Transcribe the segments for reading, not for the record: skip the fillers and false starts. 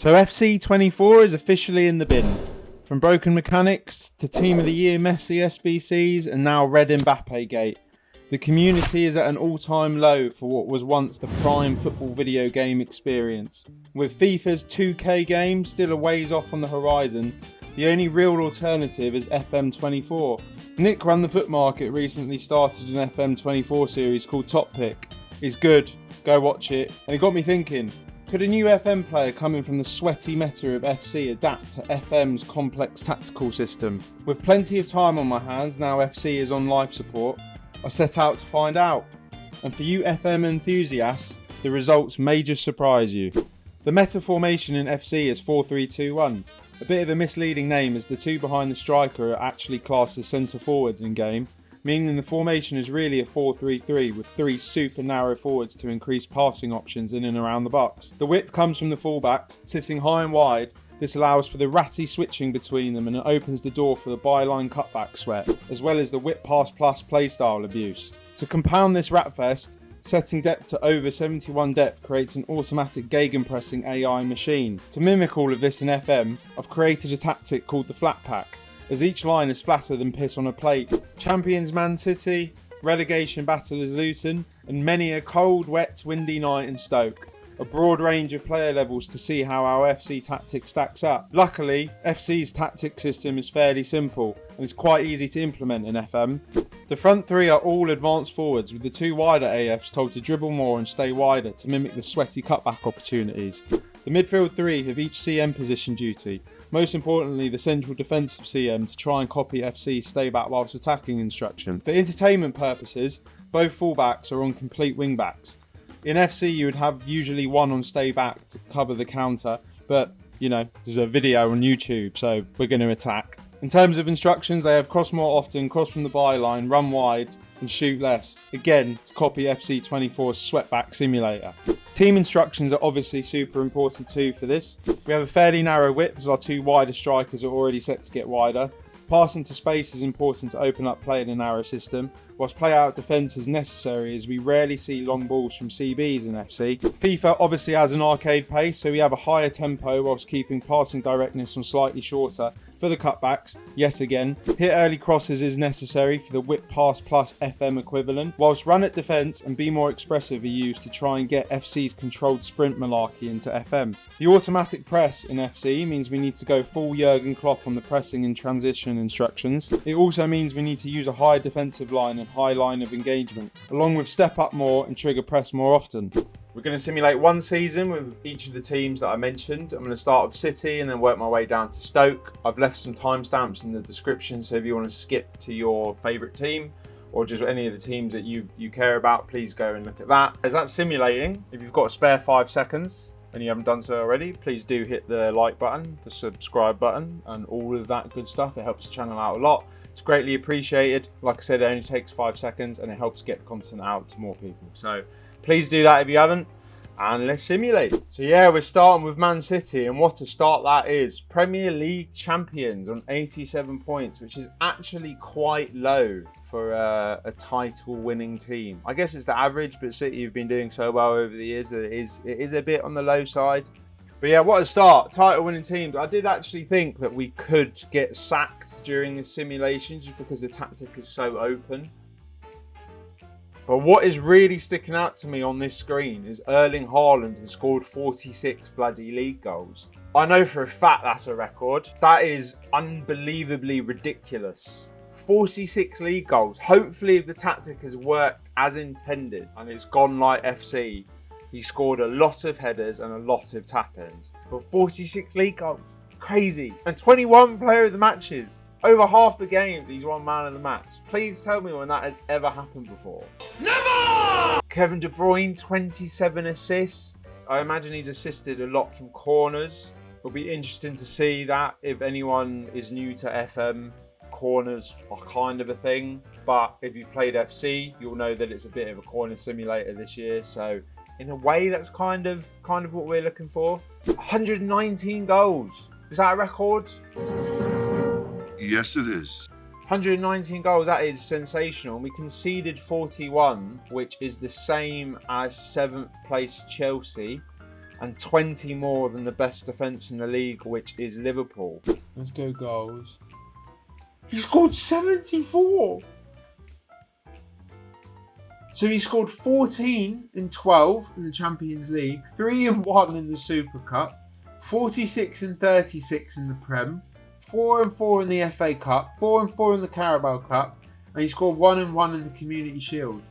So FC24 is officially in the bin. From broken mechanics to Team of the Year Messi SBCs and now Red Mbappe Gate. The community is at an all-time low for what was once the prime football video game experience. With FIFA's 2K game still a ways off on the horizon, the only real alternative is FM24. Nick Run the Foot Market recently started an FM24 series called Top Pick. It's good, go watch it, and it got me thinking, could a new FM player coming from the sweaty meta of FC adapt to FM's complex tactical system? With plenty of time on my hands now FC is on life support, I set out to find out. And for you FM enthusiasts, the results may just surprise you. The meta formation in FC is 4-3-2-1. A bit of a misleading name as the two behind the striker are actually classed as centre forwards in game, meaning the formation is really a 4-3-3 with three super narrow forwards to increase passing options in and around the box. The width comes from the fullbacks, sitting high and wide. This allows for the ratty switching between them and it opens the door for the byline cutback sweat, as well as the whip pass plus playstyle abuse. To compound this ratfest, setting depth to over 71 depth creates an automatic gegenpressing AI machine. To mimic all of this in FM, I've created a tactic called the flat pack, as each line is flatter than piss on a plate. Champions Man City, relegation battle is Luton, and many a cold, wet, windy night in Stoke. A broad range of player levels to see how our FC tactic stacks up. Luckily, FC's tactic system is fairly simple and it's quite easy to implement in FM. The front three are all advanced forwards, with the two wider AFs told to dribble more and stay wider to mimic the sweaty cutback opportunities. The midfield three have each CM position duty, most importantly the central defensive CM to try and copy FC's stay back whilst attacking instruction. For entertainment purposes, both fullbacks are on complete wingbacks. In FC you would have usually one on stay back to cover the counter, but you know, there's a video on YouTube, so we're going to attack. In terms of instructions, they have cross more often, cross from the byline, run wide and shoot less. Again, to copy FC24's sweatback simulator. Team instructions are obviously super important too for this. We have a fairly narrow width as our two wider strikers are already set to get wider. Passing to space is important to open up play in a narrow system, whilst play out defence is necessary as we rarely see long balls from CBs in FC. FIFA obviously has an arcade pace, so we have a higher tempo whilst keeping passing directness on slightly shorter for the cutbacks, yet again. Hit early crosses is necessary for the whip pass plus FM equivalent, whilst run at defence and be more expressive are used to try and get FC's controlled sprint malarkey into FM. The automatic press in FC means we need to go full Jurgen Klopp on the pressing and transition instructions. It also means we need to use a high defensive line and high line of engagement, along with step up more and trigger press more often. We're going to simulate one season with each of the teams that I mentioned. I'm going to start with City and then work my way down to Stoke. I've left some timestamps in the description, so if you want to skip to your favourite team or just any of the teams that you care about, please go and look at that. As that's simulating, if you've got a spare 5 seconds and you haven't done so already, please do hit the like button, the subscribe button and all of that good stuff. It helps the channel out a lot. It's greatly appreciated. Like I said, it only takes 5 seconds and it helps get the content out to more people. So please do that if you haven't, and let's simulate. So yeah, we're starting with Man City, and what a start that is. Premier League champions on 87 points, which is actually quite low for a title winning team. I guess it's the average, but City have been doing so well over the years that it is a bit on the low side. But yeah, what a start. Title winning teams. I did actually think that we could get sacked during this simulation just because the tactic is so open. But what is really sticking out to me on this screen is Erling Haaland has scored 46 bloody league goals. I know for a fact that's a record. That is unbelievably ridiculous. 46 league goals. Hopefully if the tactic has worked as intended and it's gone like FC, he scored a lot of headers and a lot of tap-ins. But 46 league goals. Crazy. And 21 player of the matches. Over half the games, he's won man of the match. Please tell me when that has ever happened before. Never! Kevin De Bruyne, 27 assists. I imagine he's assisted a lot from corners. It'll be interesting to see that. If anyone is new to FM, corners are kind of a thing. But if you've played FC, you'll know that it's a bit of a corner simulator this year. So in a way, that's kind of what we're looking for. 119 goals. Is that a record? Yes, it is. 119 goals, that is sensational. We conceded 41, which is the same as 7th place Chelsea. and 20 more than the best defence in the league, which is Liverpool. Let's go goals. He scored 74! So he scored 14 and 12 in the Champions League, 3 and 1 in the Super Cup, 46 and 36 in the Prem, 4 and 4 in the FA Cup, 4 and 4 in the Carabao Cup, and he scored 1 and 1 in the Community Shield.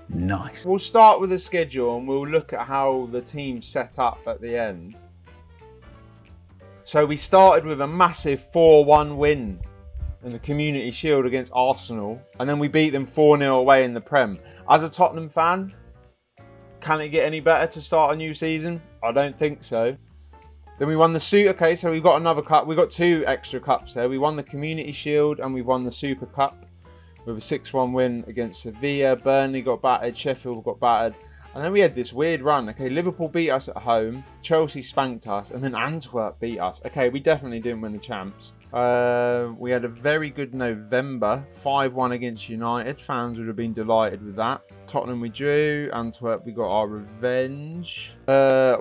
Nice. We'll start with the schedule and we'll look at how the team set up at the end. So we started with a massive 4-1 win in the Community Shield against Arsenal, and then we beat them 4-0 away in the Prem. As a Tottenham fan, can it get any better to start a new season? I don't think so. Then we won the Super. Okay, so we've got another cup. We've got 2 extra cups there. We won the Community Shield and we won the Super Cup with a 6-1 win against Sevilla. Burnley got battered. Sheffield got battered. And then we had this weird run. Okay, Liverpool beat us at home. Chelsea spanked us. And then Antwerp beat us. Okay, we definitely didn't win the champs. We had a very good November. 5-1 against United. Fans would have been delighted with that. Tottenham we drew. Antwerp we got our revenge. Whoa.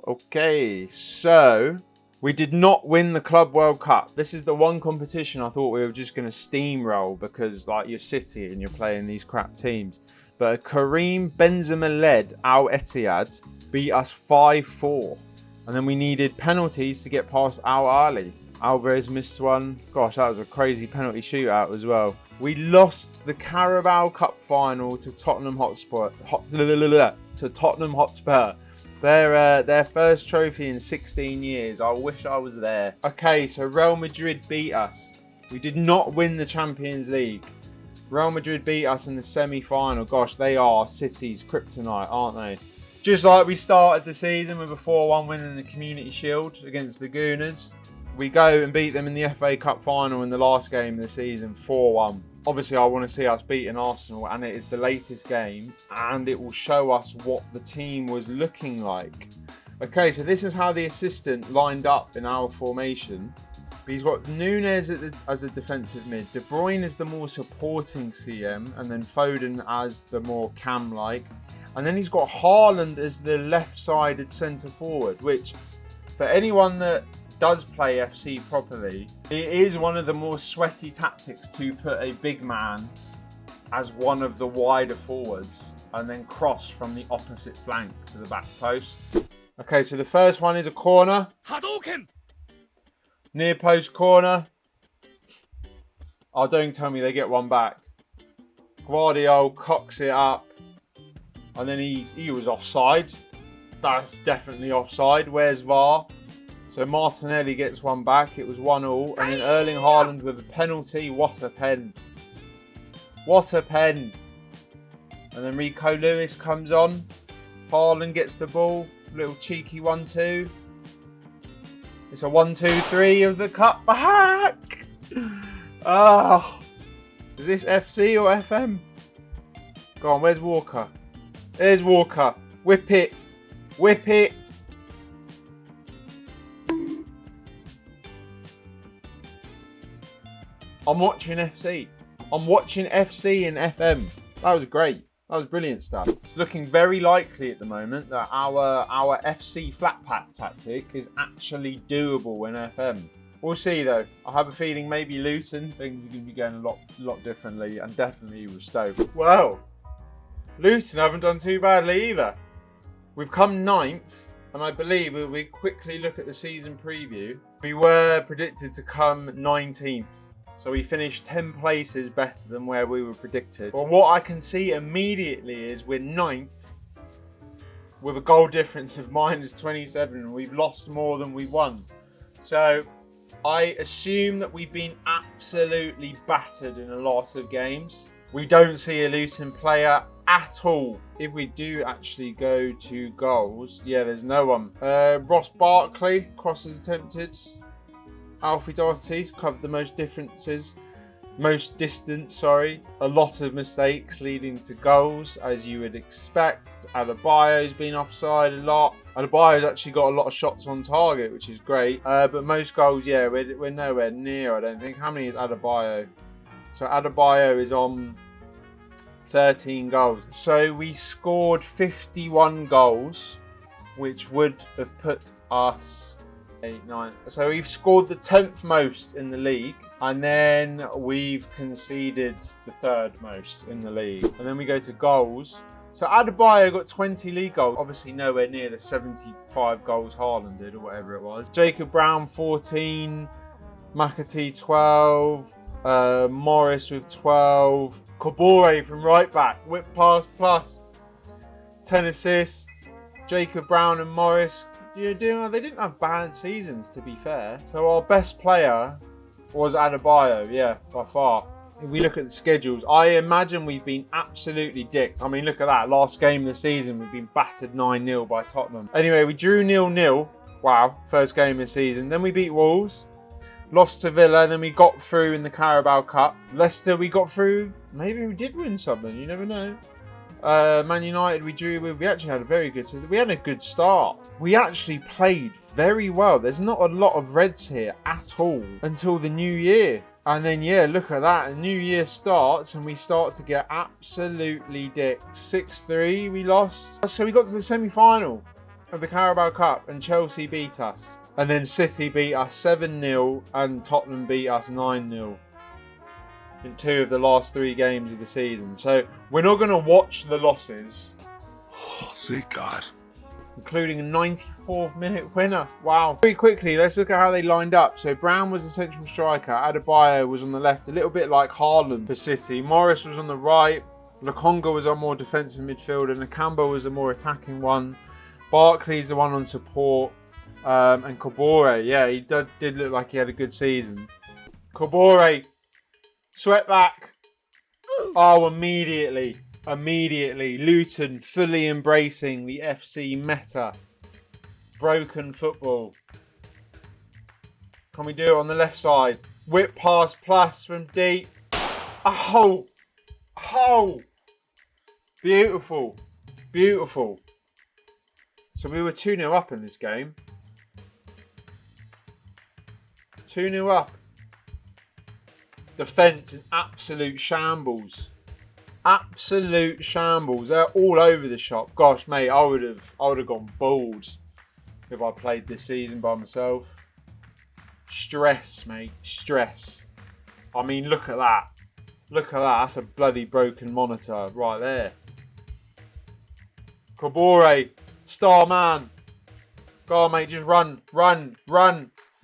Okay, so we did not win the Club World Cup. This is the one competition I thought we were just going to steamroll because, like, you're City and you're playing these crap teams. But Karim Benzema-led Al Ittihad beat us 5-4. And then we needed penalties to get past Al Ahly. Alvarez missed one. Gosh, that was a crazy penalty shootout as well. We lost the Carabao Cup final to Tottenham Hotspur. Their first trophy in 16 years. I wish I was there. Okay, so Real Madrid beat us. We did not win the Champions League. Real Madrid beat us in the semi-final. Gosh, they are City's kryptonite, aren't they? Just like we started the season with a 4-1 win in the Community Shield against the Gooners. We go and beat them in the FA Cup final in the last game of the season, 4-1. Obviously, I want to see us beating Arsenal, and it is the latest game, and it will show us what the team was looking like. Okay, so this is how the assistant lined up in our formation. He's got Nunes as a defensive mid, De Bruyne as the more supporting CM, and then Foden as the more cam-like. And then he's got Haaland as the left-sided centre forward, which, for anyone that does play FC properly, it is one of the more sweaty tactics to put a big man as one of the wider forwards and then cross from the opposite flank to the back post. Okay, so the first one is a corner. Hadouken! Near post corner. Oh, don't tell me they get one back. Guardiola cocks it up. And then he was offside. That's definitely offside. Where's VAR? So Martinelli gets one back. It was 1-1. And then Erling Haaland with a penalty. What a pen. What a pen. And then Rico Lewis comes on. Haaland gets the ball. Little cheeky 1-2. It's a 1-2-3 of the cup back. Oh. Is this FC or FM? Go on, where's Walker? There's Walker. Whip it. Whip it. I'm watching FC. I'm watching FC and FM. That was great. That was brilliant stuff. It's looking very likely at the moment that our FC flat pack tactic is actually doable in FM. We'll see though. I have a feeling maybe Luton, things are going to be going a lot differently, and definitely with Stoke. Wow. Luton haven't done too badly either. We've come 9th, and I believe if we quickly look at the season preview, we were predicted to come 19th. So we finished 10 places better than where we were predicted. But what I can see immediately is we're 9th with a goal difference of -27, and we've lost more than we've won. So I assume that we've been absolutely battered in a lot of games. We don't see a Luton player at all. If we do actually go to goals, yeah, there's no one. Ross Barkley, crosses attempted. Alfie Doherty's covered the most distance, A lot of mistakes leading to goals, as you would expect. Adebayo's been offside a lot. Adebayo's actually got a lot of shots on target, which is great. But most goals, yeah, we're nowhere near, I don't think. How many is Adebayo? So Adebayo is on 13 goals. So we scored 51 goals, which would have put us 8, 9. So we've scored the 10th most in the league, and then we've conceded the 3rd most in the league. And then we go to goals. So Adebayo got 20 league goals, obviously nowhere near the 75 goals Haaland did or whatever it was. Jacob Brown 14, McAtee 12, Morris with 12, Kabore from right back, whip pass plus, 10 assists. Jacob Brown and Morris, they didn't have bad seasons, to be fair. So our best player was Adebayo, yeah, by far. If we look at the schedules, I imagine we've been absolutely dicked. I mean, look at that. Last game of the season, we've been battered 9-0 by Tottenham. Anyway, we drew 0-0. Wow, first game of the season. Then we beat Wolves. Lost to Villa. Then we got through in the Carabao Cup. Leicester, we got through. Maybe we did win something. You never know. Man United, we drew with. We actually had a very good season. We had a good start. We actually played very well. There's not a lot of reds here at all until the new year. And then, yeah, look at that. A new year starts and we start to get absolutely dicked. 6-3 we lost. So we got to the semi-final of the Carabao Cup and Chelsea beat us. And then City beat us 7-0 and Tottenham beat us 9-0 in 2 of the last 3 games of the season. So we're not going to watch the losses. Oh, thank God. Including a 94th minute winner. Wow. Very quickly, let's look at how they lined up. So Brown was the central striker. Adebayo was on the left, a little bit like Haaland for City. Morris was on the right. Lokonga was our more defensive midfielder. Nakamba was the more attacking one. Barkley's the one on support. And Kabore, yeah, he did look like he had a good season. Kabore, swept back. Oh, immediately. Luton fully embracing the FC meta. Broken football. Can we do it on the left side? Whip pass plus from deep. Oh! Beautiful. So we were 2-0 up in this game. 2-0 up. Defence in absolute shambles. They're all over the shop. Gosh, mate, I would have gone bald if I played this season by myself. Stress, mate. Stress. I mean, look at that. That's a bloody broken monitor right there. Kabore, star man. Go on, mate. Just run.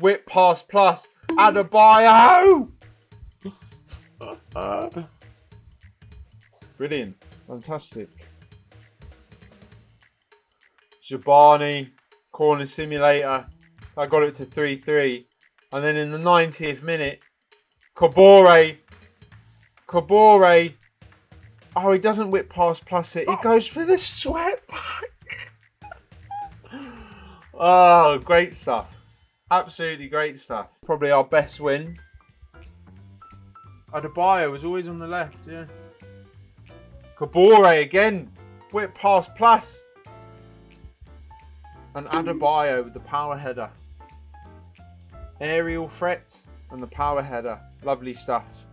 Whip pass plus. Adebayo. Brilliant. Fantastic. Shabani, corner simulator. I got it to 3-3. And then in the 90th minute, Kabore. Oh, he doesn't whip past plus it. He goes for the sweat back. Oh, great stuff. Absolutely great stuff. Probably our best win. Adebayo was always on the left, yeah. Kabore again, whip past plus. And Adebayo with the power header. Aerial threats and the power header. Lovely stuff.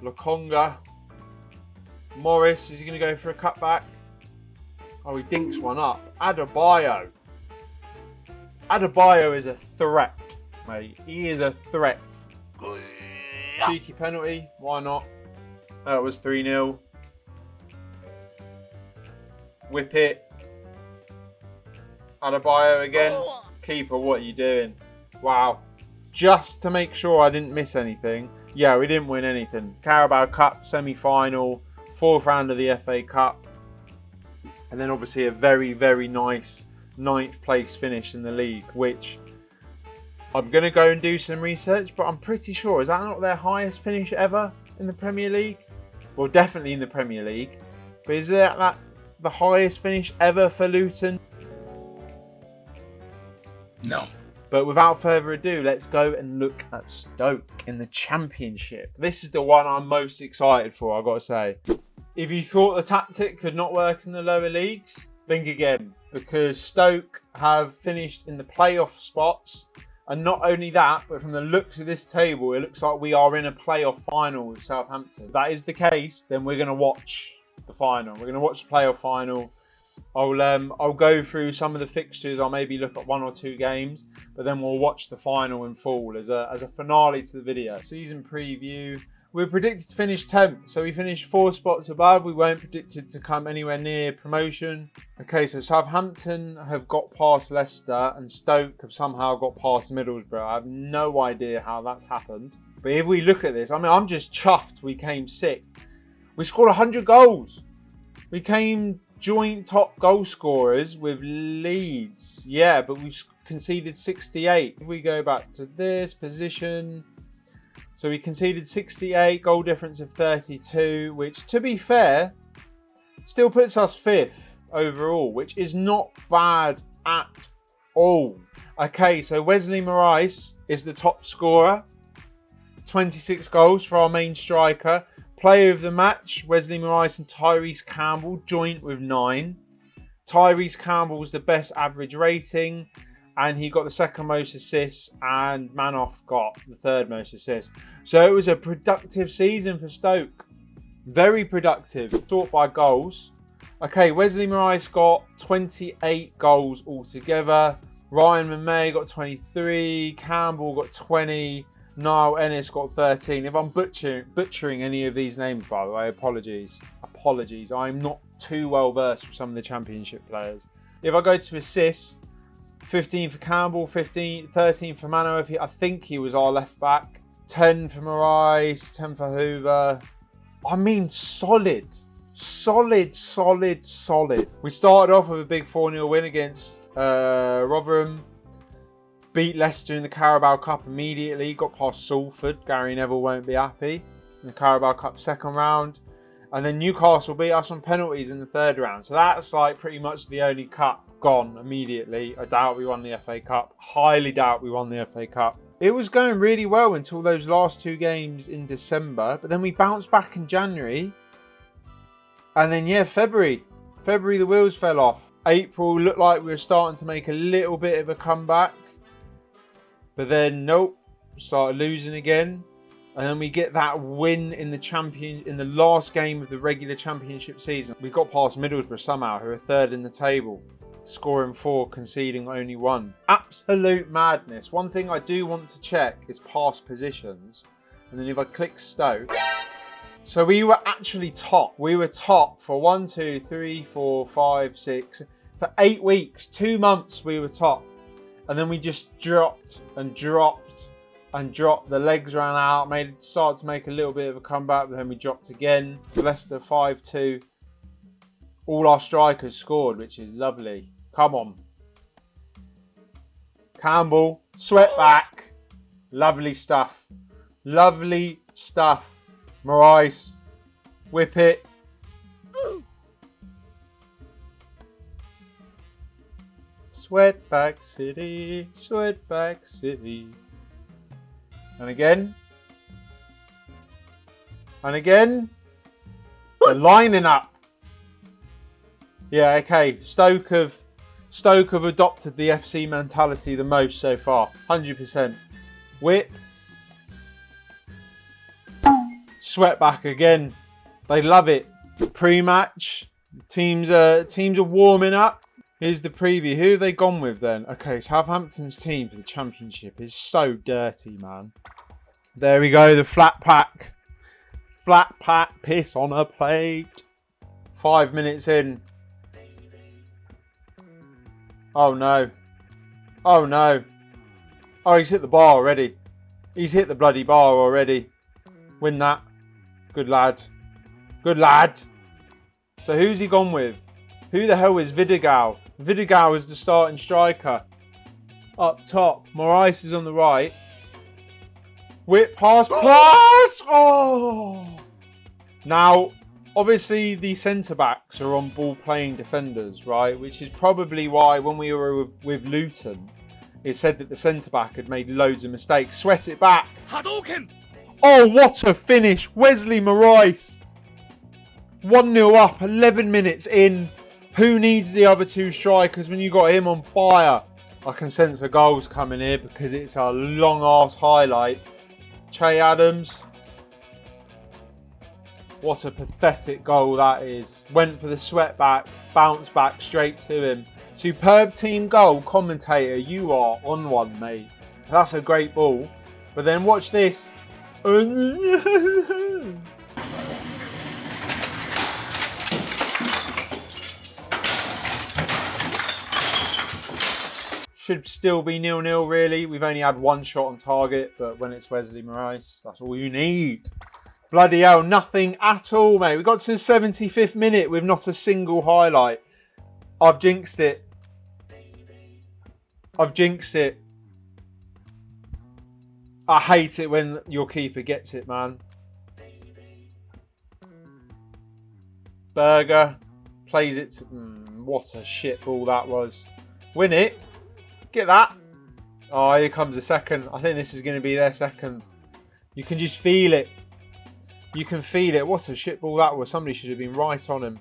Lokonga. Morris, is he going to go for a cutback? Oh, he dinks one up. Adebayo is a threat, mate. He is a threat. Cheeky penalty, why not? That was 3-0. Whip it. Adebayo again. Keeper, what are you doing? Wow. Just to make sure I didn't miss anything. Yeah, we didn't win anything. Carabao Cup semi-final. 4th round of the FA Cup. And then obviously a very, very nice 9th place finish in the league. Which I'm going to go and do some research. But I'm pretty sure. Is that not their highest finish ever in the Premier League? Well, definitely in the Premier League. But is that the highest finish ever for Luton? No. But without further ado, let's go and look at Stoke in the Championship. This is the one I'm most excited for, I've got to say. If you thought the tactic could not work in the lower leagues, think again. Because Stoke have finished in the playoff spots And not only that, but from the looks of this table, it looks like we are in a playoff final with Southampton. If that is the case, then we're going to watch the final. We're going to watch the playoff final. I'll go through some of the fixtures. I'll maybe look at 1 or 2 games, but then we'll watch the final in full as a finale to the video. Season preview. We're predicted to finish 10th, so we finished 4 spots above. We weren't predicted to come anywhere near promotion. Okay, so Southampton have got past Leicester and Stoke have somehow got past Middlesbrough. I have no idea how that's happened. But if we look at this, I mean, I'm just chuffed we came 6th. We scored 100 goals. We came joint top goal scorers with Leeds. Yeah, but we've conceded 68. If we go back to this position... So we conceded 68, goal difference of 32, which, to be fair, still puts us 5th overall, which is not bad at all. Okay, so Wesley Moraes is the top scorer. 26 goals for our main striker. Player of the match, Wesley Moraes and Tyrese Campbell, joint with 9. Tyrese Campbell's the best average rating. And he got the 2nd most assists, and Manoff got the 3rd most assists. So it was a productive season for Stoke. Very productive. Sort by goals. Okay, Wesley Moraes got 28 goals altogether. Ryan Mamey got 23. Campbell got 20. Niall Ennis got 13. If I'm butchering any of these names, by the way, apologies. Apologies. I'm not too well versed with some of the Championship players. If I go to assists, 15 for Campbell, 13 for Mano. I think he was our left back. 10 for Moraes, 10 for Hoover. I mean, solid. Solid. We started off with a big 4-0 win against Rotherham. Beat Leicester in the Carabao Cup immediately. Got past Salford. Gary Neville won't be happy. In the Carabao Cup 2nd round. And then Newcastle beat us on penalties in the 3rd round. So that's like pretty much the only cup gone immediately. I doubt we won the FA Cup. Highly doubt we won the FA Cup. It was going really well until those last 2 games in December. But then we bounced back in January. And then, yeah, February the wheels fell off. April looked like we were starting to make a little bit of a comeback. But then, nope. Started losing again. And then we get that win in the last game of the regular championship season. We got past Middlesbrough somehow, who are 3rd in the table. Scoring 4, conceding only 1. Absolute madness. One thing I do want to check is past positions. And then if I click Stoke. So we were actually top. We were top for 1, 2, 3, 4, 5, 6. For 8 weeks, 2 months we were top. And then we just dropped and dropped and dropped. The legs ran out. Started to make a little bit of a comeback. But then we dropped again. Leicester 5-2. All our strikers scored, which is lovely. Come on. Campbell, sweat back. Lovely stuff. Lovely stuff. Moraes, whip it. Sweatback City, Sweatback City. And again. And again. They're lining up. Yeah, okay. Stoke have adopted the FC mentality the most so far. 100%. Whip. Sweatback again. They love it. Pre-match. Teams are warming up. Here's the preview. Who have they gone with then? Okay, Southampton's team for the Championship is so dirty, man. There we go. The flat pack. Flat pack. Piss on a plate. 5 minutes in. Oh no. Oh no. Oh, he's hit the bar already. He's hit the bloody bar already. Win that. Good lad. Good lad. So who's he gone with? Who the hell is Vidigal? Vidigal is the starting striker. Up top. Moraes is on the right. Whip pass. Pass! Oh! Now, obviously the centre-backs are on ball-playing defenders, right? Which is probably why when we were with Luton, it said that the centre-back had made loads of mistakes. Sweat it back. Hadouken! Oh, what a finish. Wesley Moraes. 1-0 up, 11 minutes in. Who needs the other 2 strikers when you got him on fire? I can sense a goal's coming here because it's a long-ass highlight. Che Adams. What a pathetic goal that is. Went for the sweat back, bounced back straight to him. Superb team goal, commentator. You are on one, mate. That's a great ball. But then watch this. Should still be 0-0 really. We've only had one shot on target, but when it's Wesley Moraes, that's all you need. Bloody hell, nothing at all, mate. We got to the 75th minute with not a single highlight. I've jinxed it. I've jinxed it. I hate it when your keeper gets it, man. Berger plays it to... what a shit ball that was. Win it. Get that. Oh, here comes a second. I think this is going to be their second. You can just feel it. You can feel it. What a shit ball that was. Somebody should have been right on him.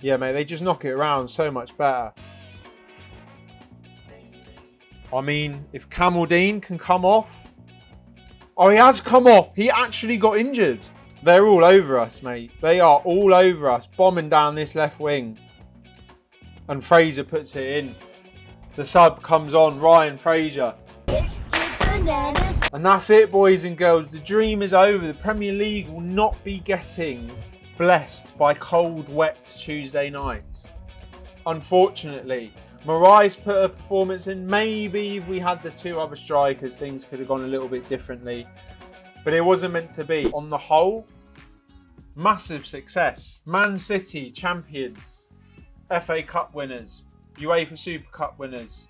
Yeah, mate, they just knock it around so much better. I mean, if Camaldine can come off. Oh, he has come off. He actually got injured. They're all over us, mate. They are all over us. Bombing down this left wing. And Fraser puts it in. The sub comes on, Ryan Fraser. And that's it, boys and girls. The dream is over. The Premier League will not be getting blessed by cold, wet Tuesday nights. Unfortunately. Moraes put a performance in. Maybe if we had the two other strikers, things could have gone a little bit differently. But it wasn't meant to be. On the whole, massive success. Man City, champions. FA Cup winners. UEFA Super Cup winners.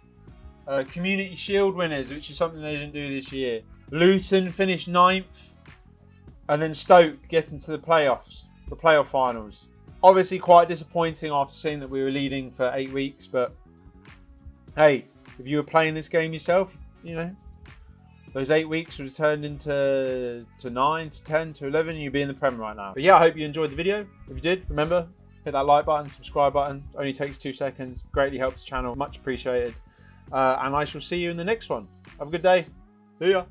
Community Shield winners, which is something they didn't do this year. Luton finished 9th. And then Stoke getting to the playoffs. The playoff finals. Obviously quite disappointing after seeing that we were leading for 8 weeks. But hey, if you were playing this game yourself, you know, those 8 weeks would have turned into 9, to 10, to 11. You'd be in the Prem right now. But yeah, I hope you enjoyed the video. If you did, remember, hit that like button, subscribe button. Only takes 2 seconds. Greatly helps the channel. Much appreciated. And I shall see you in the next one. Have a good day. See ya.